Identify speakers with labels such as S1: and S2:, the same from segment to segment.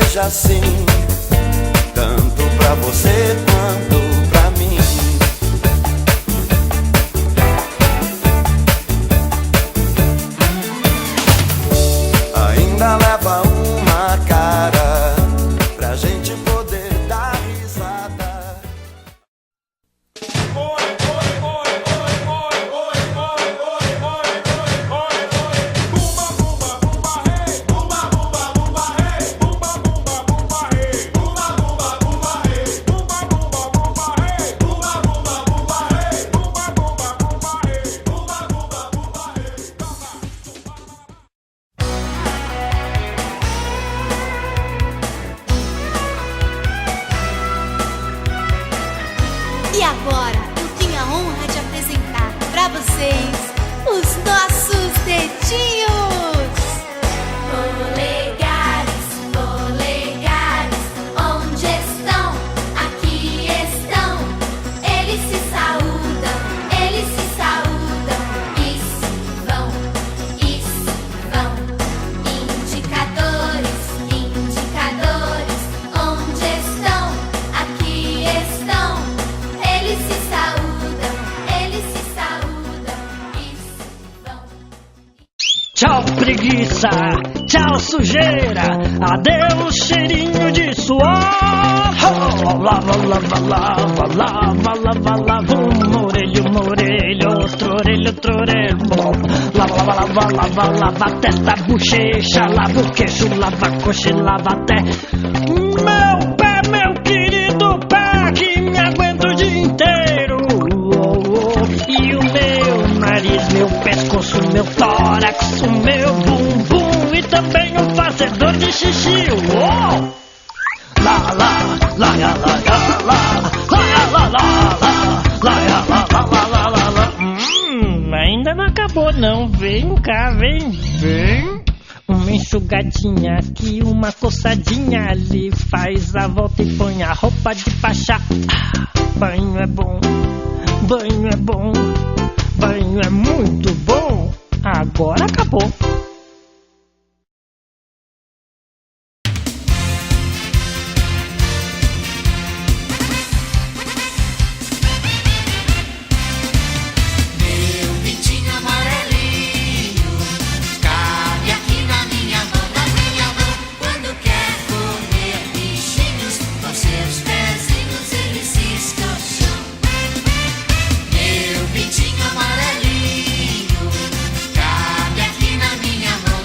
S1: seja assim, tanto pra você quanto pra mim. Ainda leva uma cara pra gente poder dar risada.
S2: E agora eu tenho a honra de apresentar pra vocês os nossos dedinhos. Polegares, polegares, onde estão? Aqui estão. Eles se saúdam e se vão. Indicadores, indicadores, onde estão? Aqui estão. Eles se saúdam e se vão.
S3: Tchau preguiça, tchau sujeira, adeus cheirinho de suor. Lava, lava, lava, lava, lava, lava, uma orelha, outro orelho. Lava, lava, lava, lava, lava a testa, bochecha, lava o queixo, lava a coxa e lava até meu pé, meu querido pé, que me aguenta o dia inteiro. E o meu nariz, meu pescoço, meu tórax, o meu bumbum e também o fazedor de xixi. Lá, lá, lá, lá, lá, lá, lá, lá, lá, lá, lá. Ainda não acabou não, vem cá, vem. Uma enxugadinha aqui, uma coçadinha ali, faz a volta e põe a roupa de baixar. Banho é bom, banho é bom, banho é muito bom. Agora acabou.
S4: Meu pintinho amarelinho cabe aqui na minha mão, quando quer comer bichinhos, com seus pezinhos ele cisca o chão. Meu pintinho amarelinho cabe aqui na minha mão,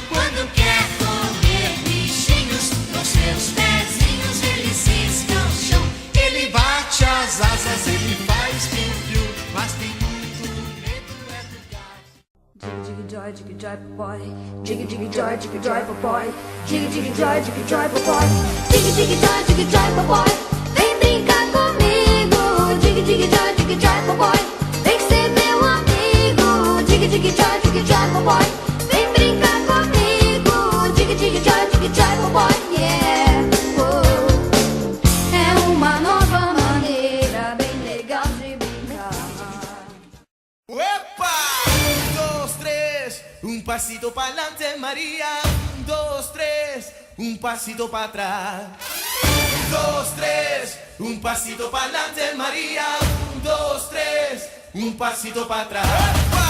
S4: quando quer comer bichinhos, com seus pezinhos ele cisca o chão. Ele bate as asas, ele faz piu-piu, mas tem muito medo é do gato.
S5: Jiggy joy, boy. Jiggy joy, boy. Jiggy joy, boy. Jiggy joy, boy. Vem brincar comigo. Jiggy joy, boy. Vem ser meu amigo. Jiggy joy, boy. Vem brincar comigo. Jiggy joy, boy. Yeah. Oh. É uma nova maneira bem legal de brincar.
S1: ¡Epa! 1, 2, 3, un pasito para adelante, María. 1, 2, 3, un pasito para atrás. 1, 2, 3, un pasito para adelante, María. 1, 2, 3, un pasito para atrás. ¡Epa!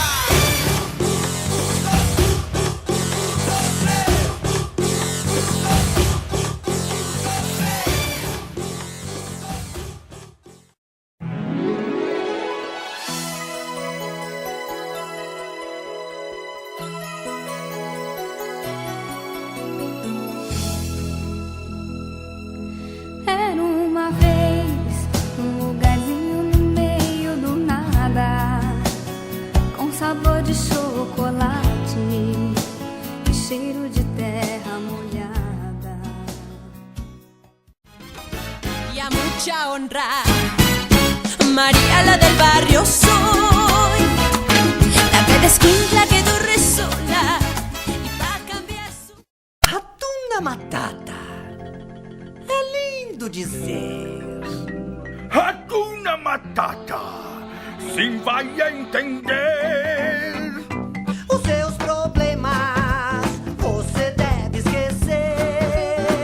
S5: Era uma vez um lugarzinho no meio do nada, com sabor de chocolate e cheiro de terra molhada.
S6: Y a mucha honra, María la del barrio soy, la que desquintla que corre sola y va a cambiar su...
S7: Hakuna Matata. É lindo dizer.
S8: Hakuna Matata. Sim, vai entender.
S7: Os seus problemas você deve esquecer.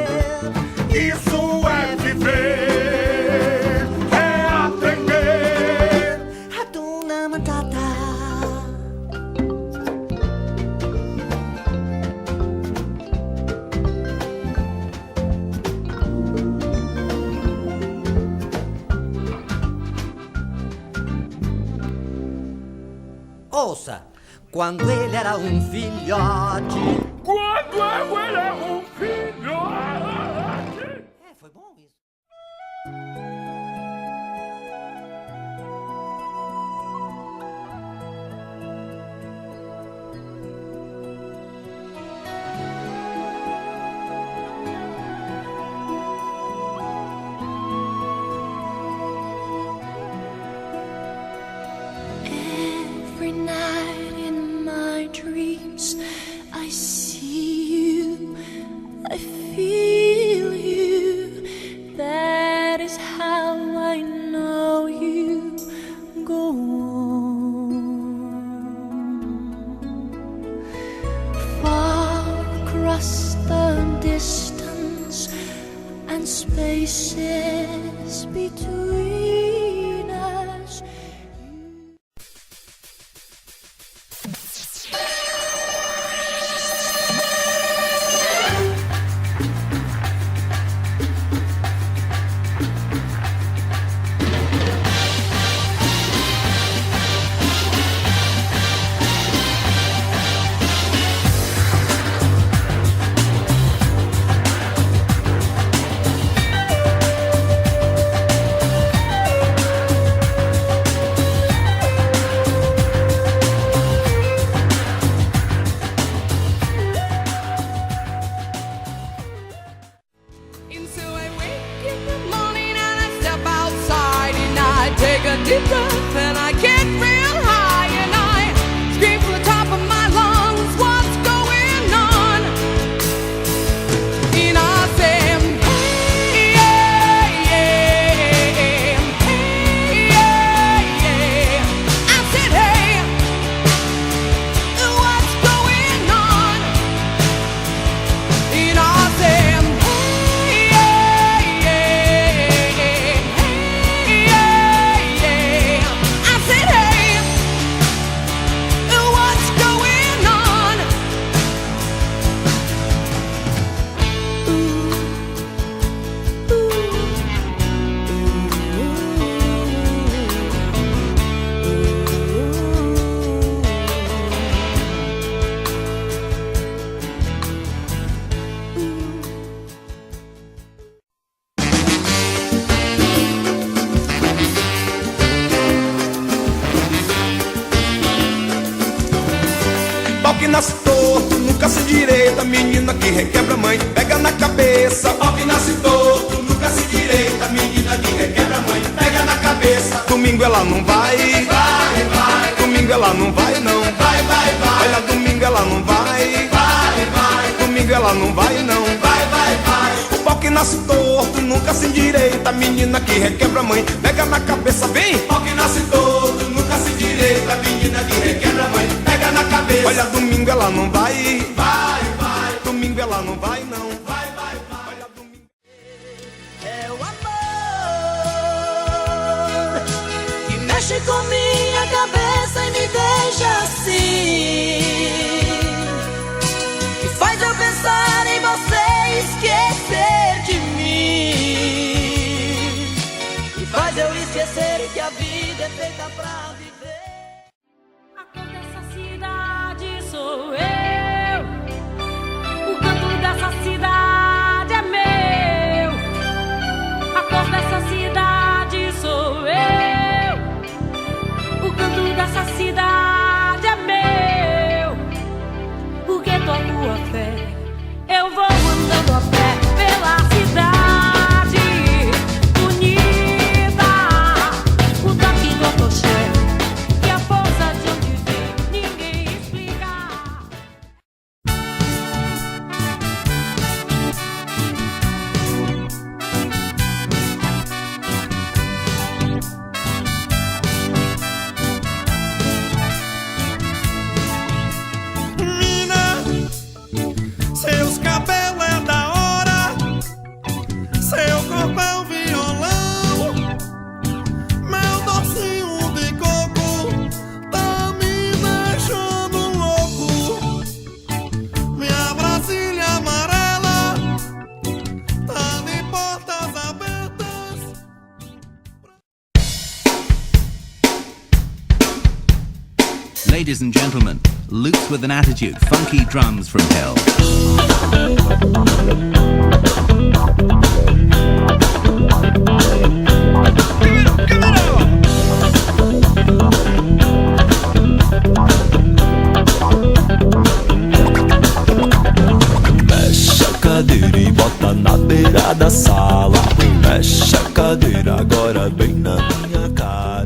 S8: Isso é viver, é aprender.
S7: Hakuna Matata. Ouça, quando ele era um filhote.
S8: Quando eu era um filhote.
S7: Foi bom isso.
S6: Every night in my dreams, I see you, I feel you. That is how I know you. Go on. Far across the distance and spaces between us.
S9: And so I wake in the morning and I step outside and I take a deep breath and I get real high and I scream from the top of my lungs, what's going on? And I say, hey, yeah, yeah, hey, yeah, yeah. I said, hey, what's going on? And I say,
S1: Pau que nasce torto, nunca se direita. Menina que requebra a mãe, pega na cabeça. Pau que nasce torto, nunca se direita. Menina que requebra a mãe, pega na cabeça. Domingo ela não vai, vai, vai. Domingo ela não vai, não, vai, vai, vai. Olha, domingo ela não vai, vai, vai. Domingo ela não vai, não, vai, vai, vai. O pau que nasce torto, nunca se endireita. Menina que requebra a mãe, pega na cabeça, vem. Pau que nasce torto, nunca se endireita. Menina que requebra a mãe, pega na cabeça. Olha, domingo ela não vai, vai, vai. Domingo ela não vai, não, vai, vai, vai. Olha, domingo.
S6: É o amor que mexe com minha cabeça e me deixa assim, que faz eu pensar em você e esquecer de mim, que faz eu esquecer que a vida é feita pra viver.
S10: A cor dessa cidade sou eu, o canto dessa cidade é meu. A cor dessa cidade sou eu, o canto dessa cidade é meu. Porque toco a fé, eu vou andando a pé pela cidade bonita. O toque do acolchê
S11: Ladies and gentlemen, Luke's with an attitude, funky drums from hell.
S12: Mexe a cadeira e bota na beira da sala. Mexe a cadeira agora bem na minha cara.